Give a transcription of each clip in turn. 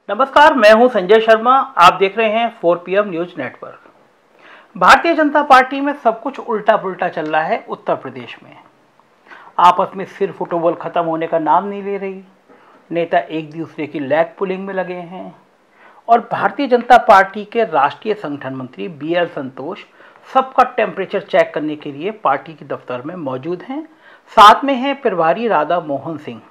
नमस्कार, मैं हूं संजय शर्मा। आप देख रहे हैं 4PM news network. Bharatiya Janata party में सब कुछ उल्टा पुल्टा चल रहा है। उत्तर प्रदेश में आपस में सिर फुटबॉल खत्म होने का नाम नहीं ले रही। नेता एक दूसरे की लैग पुलिंग में लगे हैं और भारतीय जनता पार्टी के राष्ट्रीय संगठन मंत्री BL संतोष सबका टेम्परेचर चेक करने के लिए पार्टी के दफ्तर में मौजूद हैं। साथ में है प्रभारी राधा मोहन सिंह।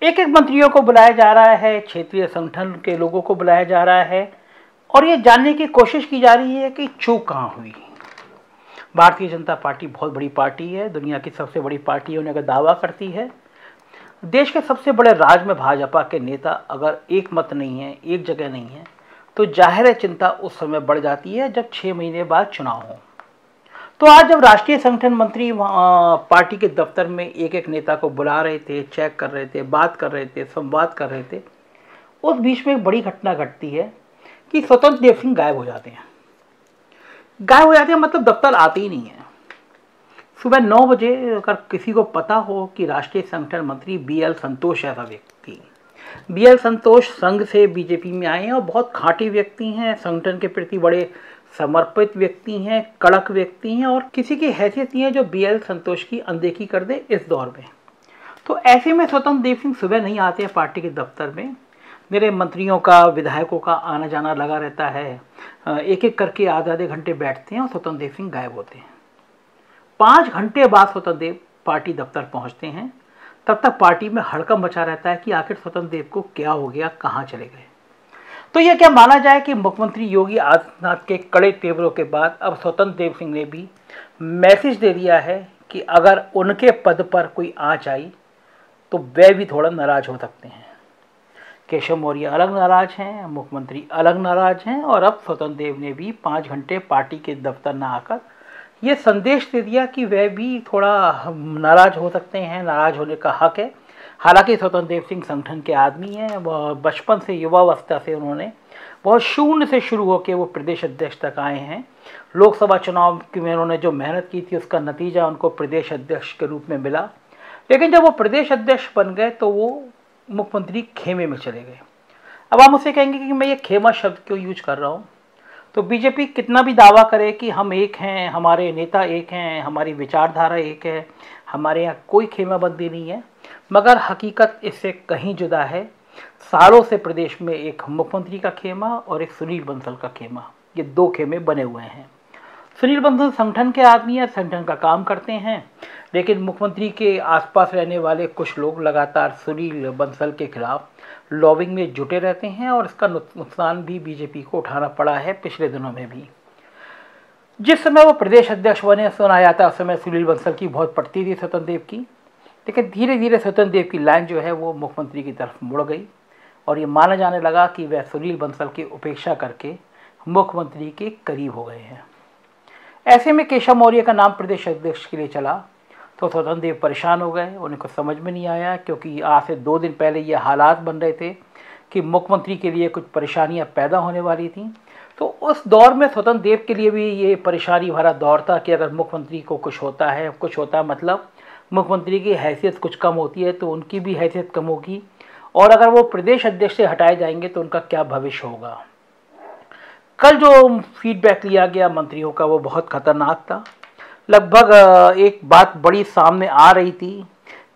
एक एक मंत्रियों को बुलाया जा रहा है, क्षेत्रीय संगठन के लोगों को बुलाया जा रहा है और ये जानने की कोशिश की जा रही है कि चूक कहाँ हुई। भारतीय जनता पार्टी बहुत बड़ी पार्टी है, दुनिया की सबसे बड़ी पार्टी होने का दावा करती है। देश के सबसे बड़े राज्य में भाजपा के नेता अगर एक मत नहीं है, एक जगह नहीं है, तो जाहिर है चिंता उस समय बढ़ जाती है जब 6 महीने बाद चुनाव हो। तो आज जब राष्ट्रीय संगठन मंत्री पार्टी के दफ्तर में एक एक नेता को बुला रहे थे, चेक कर रहे थे, बात कर रहे थे, संवाद कर रहे थे, उस बीच में एक बड़ी घटना घटती है कि स्वतंत्र देव सिंह गायब हो जाते हैं। मतलब दफ्तर आते ही नहीं है। सुबह 9 बजे अगर किसी को पता हो कि राष्ट्रीय संगठन मंत्री BL संतोष ऐसा व्यक्ति, BL संतोष संघ से बीजेपी में आए हैं और बहुत खाँटी व्यक्ति हैं, संगठन के प्रति बड़े समर्पित व्यक्ति हैं, कड़क व्यक्ति हैं और किसी की हैसियत नहीं है जो BL संतोष की अनदेखी कर दे इस दौर में। तो ऐसे में स्वतंत्र देव सिंह सुबह नहीं आते हैं पार्टी के दफ्तर में। मेरे मंत्रियों का, विधायकों का आना जाना लगा रहता है। एक एक करके आधे घंटे बैठते हैं और स्वतंत्र देव सिंह गायब होते हैं। 5 घंटे बाद स्वतंत्र देव पार्टी दफ्तर पहुंचते हैं। तब तक पार्टी में हड़कंप मचा रहता है कि आखिर स्वतंत्र देव को क्या हो गया, कहाँ चले गए। तो यह क्या माना जाए कि मुख्यमंत्री योगी आदित्यनाथ के कड़े तेवरों के बाद अब स्वतंत्र देव सिंह ने भी मैसेज दे दिया है कि अगर उनके पद पर कोई आंच आई तो वे भी थोड़ा नाराज हो सकते हैं। केशव मौर्य अलग नाराज हैं, मुख्यमंत्री अलग नाराज हैं और अब स्वतंत्र देव ने भी 5 घंटे पार्टी के दफ्तर न आकर ये संदेश दे दिया कि वह भी थोड़ा नाराज हो सकते हैं, नाराज होने का हक है। हालांकि स्वतंत्र देव सिंह संगठन के आदमी हैं, वह बचपन से, युवावस्था से उन्होंने बहुत शून्य से शुरू होकर वो प्रदेश अध्यक्ष तक आए हैं। लोकसभा चुनाव में उन्होंने जो मेहनत की थी उसका नतीजा उनको प्रदेश अध्यक्ष के रूप में मिला। लेकिन जब वो प्रदेश अध्यक्ष बन गए तो वो मुख्यमंत्री खेमे में चले गए। अब आप मुझसे कहेंगे कि मैं ये खेमा शब्द क्यों यूज कर रहा हूँ। तो बीजेपी कितना भी दावा करे कि हम एक हैं, हमारे नेता एक हैं, हमारी विचारधारा एक है, हमारे यहाँ कोई खेमाबंदी नहीं है, मगर हकीकत इससे कहीं जुदा है। सालों से प्रदेश में एक मुख्यमंत्री का खेमा और एक सुनील बंसल का खेमा, ये 2 खेमे बने हुए हैं। सुनील बंसल संगठन के आदमी हैं, संगठन का काम करते हैं, लेकिन मुख्यमंत्री के आसपास रहने वाले कुछ लोग लगातार सुनील बंसल के खिलाफ लॉबिंग में जुटे रहते हैं और इसका नुकसान भी बीजेपी को उठाना पड़ा है। पिछले दिनों में भी जिस समय वो प्रदेश अध्यक्ष बने, सुना जाता उस समय सुनील बंसल की बहुत पड़ती थी स्वतंत्र देव की, लेकिन धीरे धीरे स्वतंत्र देव की लाइन जो है वो मुख्यमंत्री की तरफ मुड़ गई और ये माना जाने लगा कि वह सुनील बंसल की उपेक्षा करके मुख्यमंत्री के करीब हो गए हैं। ऐसे में केशव मौर्य का नाम प्रदेश अध्यक्ष के लिए चला तो स्वतंत्र देव परेशान हो गए। उनको समझ में नहीं आया, क्योंकि आज से 2 दिन पहले ये हालात बन रहे थे कि मुख्यमंत्री के लिए कुछ परेशानियां पैदा होने वाली थी। तो उस दौर में स्वतंत्र देव के लिए भी ये परेशानी भरा दौर था कि अगर मुख्यमंत्री को कुछ होता है मतलब मुख्यमंत्री की हैसियत कुछ कम होती है तो उनकी भी हैसियत कम होगी, और अगर वो प्रदेश अध्यक्ष से हटाए जाएंगे तो उनका क्या भविष्य होगा। कल जो फीडबैक लिया गया मंत्रियों का वो बहुत खतरनाक था। लगभग एक बात बड़ी सामने आ रही थी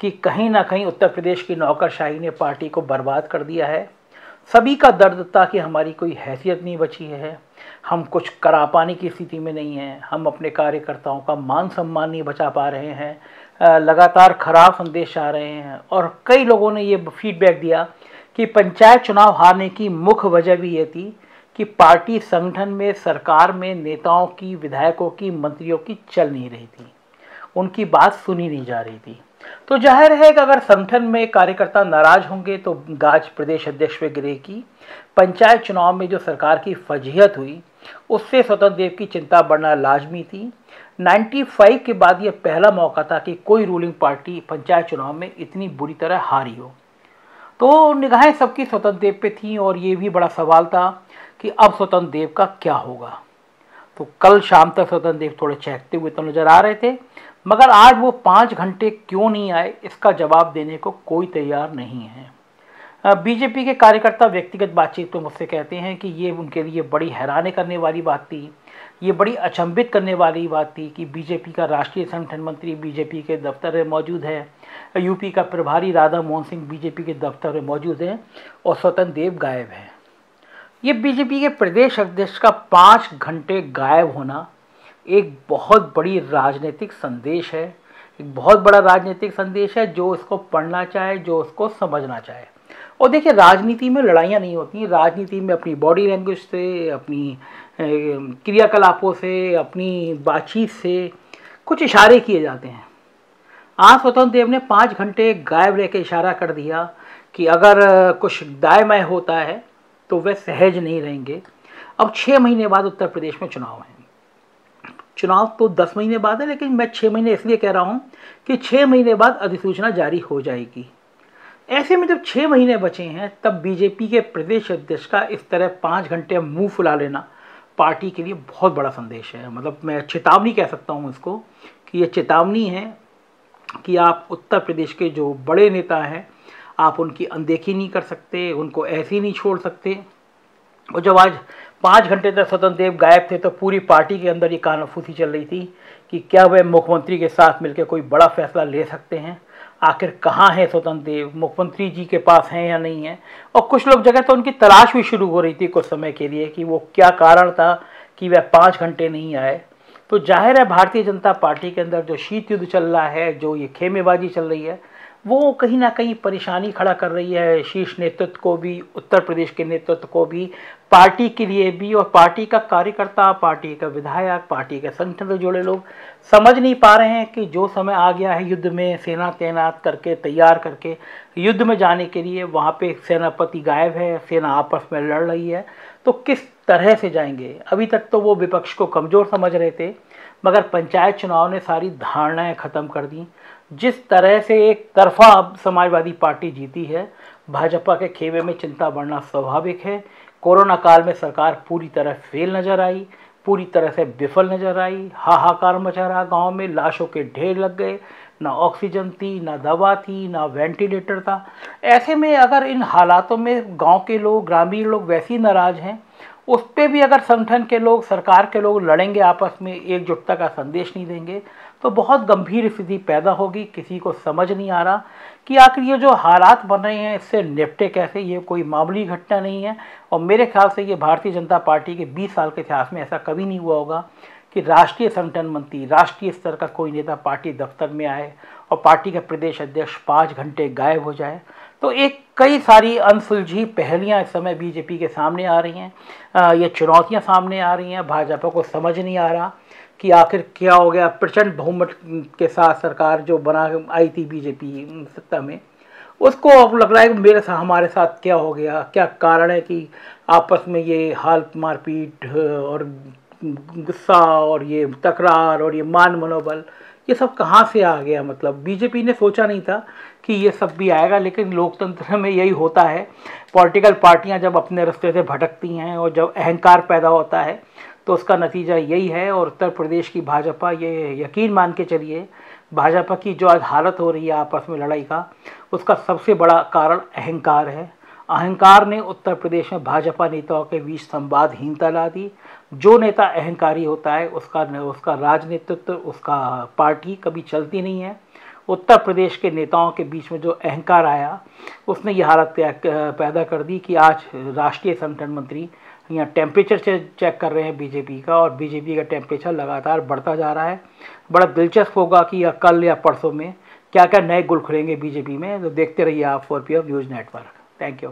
कि कहीं ना कहीं उत्तर प्रदेश की नौकरशाही ने पार्टी को बर्बाद कर दिया है। सभी का दर्द था कि हमारी कोई हैसियत नहीं बची है, हम कुछ करा पाने की स्थिति में नहीं हैं, हम अपने कार्यकर्ताओं का मान सम्मान नहीं बचा पा रहे हैं, लगातार खराब संदेश आ रहे हैं। और कई लोगों ने ये फीडबैक दिया कि पंचायत चुनाव हारने की मुख्य वजह भी ये थी कि पार्टी संगठन में, सरकार में नेताओं की, विधायकों की, मंत्रियों की चल नहीं रही थी, उनकी बात सुनी नहीं जा रही थी। तो जाहिर है कि अगर संगठन में कार्यकर्ता नाराज होंगे तो गाज प्रदेश अध्यक्ष पे गिरेगी। पंचायत चुनाव में जो सरकार की फजीहत हुई उससे स्वतंत्र देव की चिंता बढ़ना लाजमी थी। 95 के बाद यह पहला मौका था कि कोई रूलिंग पार्टी पंचायत चुनाव में इतनी बुरी तरह हारी हो। तो निगाहें सबकी स्वतंत्र देव पे थी और ये भी बड़ा सवाल था कि अब स्वतंत्र देव का क्या होगा। तो कल शाम तक स्वतंत्र देव थोड़े चहकते हुए तो नजर आ रहे थे, मगर आज वो 5 घंटे क्यों नहीं आए इसका जवाब देने को कोई तैयार नहीं है। बीजेपी के कार्यकर्ता व्यक्तिगत बातचीत में मुझसे कहते हैं कि ये उनके लिए बड़ी हैरानी करने वाली बात थी, ये बड़ी अचंभित करने वाली बात थी कि बीजेपी का राष्ट्रीय संगठन मंत्री बीजेपी के दफ्तर में मौजूद है, यूपी का प्रभारी राधा मोहन सिंह बीजेपी के दफ्तर में मौजूद हैं और स्वतंत्र देव गायब हैं। ये बीजेपी के प्रदेश अध्यक्ष का 5 घंटे गायब होना एक बहुत बड़ी राजनीतिक संदेश है, एक बहुत बड़ा राजनीतिक संदेश है। जो इसको पढ़ना चाहे, जो उसको समझना चाहे। और देखिए, राजनीति में लड़ाइयाँ नहीं होती, राजनीति में अपनी बॉडी लैंग्वेज से, अपनी क्रियाकलापों से, अपनी बातचीत से कुछ इशारे किए जाते हैं। आज स्वतंत्र देव ने 5 घंटे गायब रह के इशारा कर दिया कि अगर कुछ दाएं बाएं होता है तो वे सहज नहीं रहेंगे। अब 6 महीने बाद उत्तर प्रदेश में चुनाव है। चुनाव तो 10 महीने बाद है, लेकिन मैं 6 महीने इसलिए कह रहा हूँ कि 6 महीने बाद अधिसूचना जारी हो जाएगी। ऐसे में जब 6 महीने बचे हैं, तब बीजेपी के प्रदेश अध्यक्ष का इस तरह 5 घंटे मुंह फुला लेना पार्टी के लिए बहुत बड़ा संदेश है। मतलब मैं चेतावनी कह सकता हूँ इसको, कि ये चेतावनी है कि आप उत्तर प्रदेश के जो बड़े नेता हैं, आप उनकी अनदेखी नहीं कर सकते, उनको ऐसे ही नहीं छोड़ सकते। और जब आज 5 घंटे तक स्वतंत्र देव गायब थे, तो पूरी पार्टी के अंदर ये कानाफूसी चल रही थी कि क्या वह मुख्यमंत्री के साथ मिलकर कोई बड़ा फैसला ले सकते हैं। आखिर कहाँ है स्वतंत्र देव, मुख्यमंत्री जी के पास हैं या नहीं है। और कुछ लोग जगह तो उनकी तलाश भी शुरू हो रही थी कुछ समय के लिए कि वो क्या कारण था कि वह 5 घंटे नहीं आए। तो जाहिर है, भारतीय जनता पार्टी के अंदर जो शीत युद्ध चल रहा है, जो ये खेमेबाजी चल रही है, वो कहीं ना कहीं परेशानी खड़ा कर रही है शीर्ष नेतृत्व को भी, उत्तर प्रदेश के नेतृत्व को भी, पार्टी के लिए भी। और पार्टी का कार्यकर्ता, पार्टी का विधायक, पार्टी के संगठन से जुड़े लोग समझ नहीं पा रहे हैं कि जो समय आ गया है युद्ध में सेना तैनात करके, तैयार करके युद्ध में जाने के लिए, वहाँ पे सेनापति गायब है, सेना आपस में लड़ रही है, तो किस तरह से जाएंगे। अभी तक तो वो विपक्ष को कमज़ोर समझ रहे थे, मगर पंचायत चुनाव ने सारी धारणाएं ख़त्म कर दी। जिस तरह से एक तरफा अब समाजवादी पार्टी जीती है, भाजपा के खेमे में चिंता बढ़ना स्वाभाविक है। कोरोना काल में सरकार पूरी तरह फेल नजर आई, पूरी तरह से विफल नजर आई। हाहाकार मचा रहा गाँव में, लाशों के ढेर लग गए, ना ऑक्सीजन थी, ना दवा थी, ना वेंटिलेटर था। ऐसे में अगर इन हालातों में गांव के लोग, ग्रामीण लोग वैसे ही नाराज हैं, उस पर भी अगर संगठन के लोग, सरकार के लोग लड़ेंगे, आपस में एकजुटता का संदेश नहीं देंगे, तो बहुत गंभीर स्थिति पैदा होगी। किसी को समझ नहीं आ रहा कि आखिर ये जो हालात बन रहे हैं, इससे निपटे कैसे। ये कोई मामूली घटना नहीं है, और मेरे ख्याल से ये भारतीय जनता पार्टी के 20 साल के इतिहास में ऐसा कभी नहीं हुआ होगा कि राष्ट्रीय संगठन मंत्री, राष्ट्रीय स्तर का कोई नेता पार्टी दफ्तर में आए और पार्टी का प्रदेश अध्यक्ष 5 घंटे गायब हो जाए। तो एक कई सारी अनसुलझी पहेलियां इस समय बीजेपी के सामने आ रही हैं। ये चुनौतियां सामने आ रही हैं। भाजपा को समझ नहीं आ रहा कि आखिर क्या हो गया। प्रचंड बहुमत के साथ सरकार जो बना आई थी बीजेपी सत्ता में, उसको अब लग रहा है कि मेरे साथ, हमारे साथ क्या हो गया, क्या कारण है कि आपस में ये हाल मारपीट और गुस्सा और ये तकरार और ये मान मनोबल, ये सब कहाँ से आ गया। मतलब बीजेपी ने सोचा नहीं था कि ये सब भी आएगा, लेकिन लोकतंत्र में यही होता है। पॉलिटिकल पार्टियां जब अपने रास्ते से भटकती हैं और जब अहंकार पैदा होता है, तो उसका नतीजा यही है। और उत्तर प्रदेश की भाजपा, ये यकीन मान के चलिए, भाजपा की जो आज हालत हो रही है आपस में लड़ाई का, उसका सबसे बड़ा कारण अहंकार है। अहंकार ने उत्तर प्रदेश में भाजपा नेताओं के बीच संवादहीनता ला दी। जो नेता अहंकारी होता है, उसका राजनेतृत्व, उसका पार्टी कभी चलती नहीं है। उत्तर प्रदेश के नेताओं के बीच में जो अहंकार आया, उसने ये हालत पैदा कर दी कि आज राष्ट्रीय संगठन मंत्री यहाँ टेम्परेचर चेक कर रहे हैं बीजेपी का, और बीजेपी का टेम्परेचर लगातार बढ़ता जा रहा है। बड़ा दिलचस्प होगा कि या कल या परसों में क्या क्या नए गुल खुलेंगे बीजेपी में। तो देखते रहिए आप 4P news network. Thank you.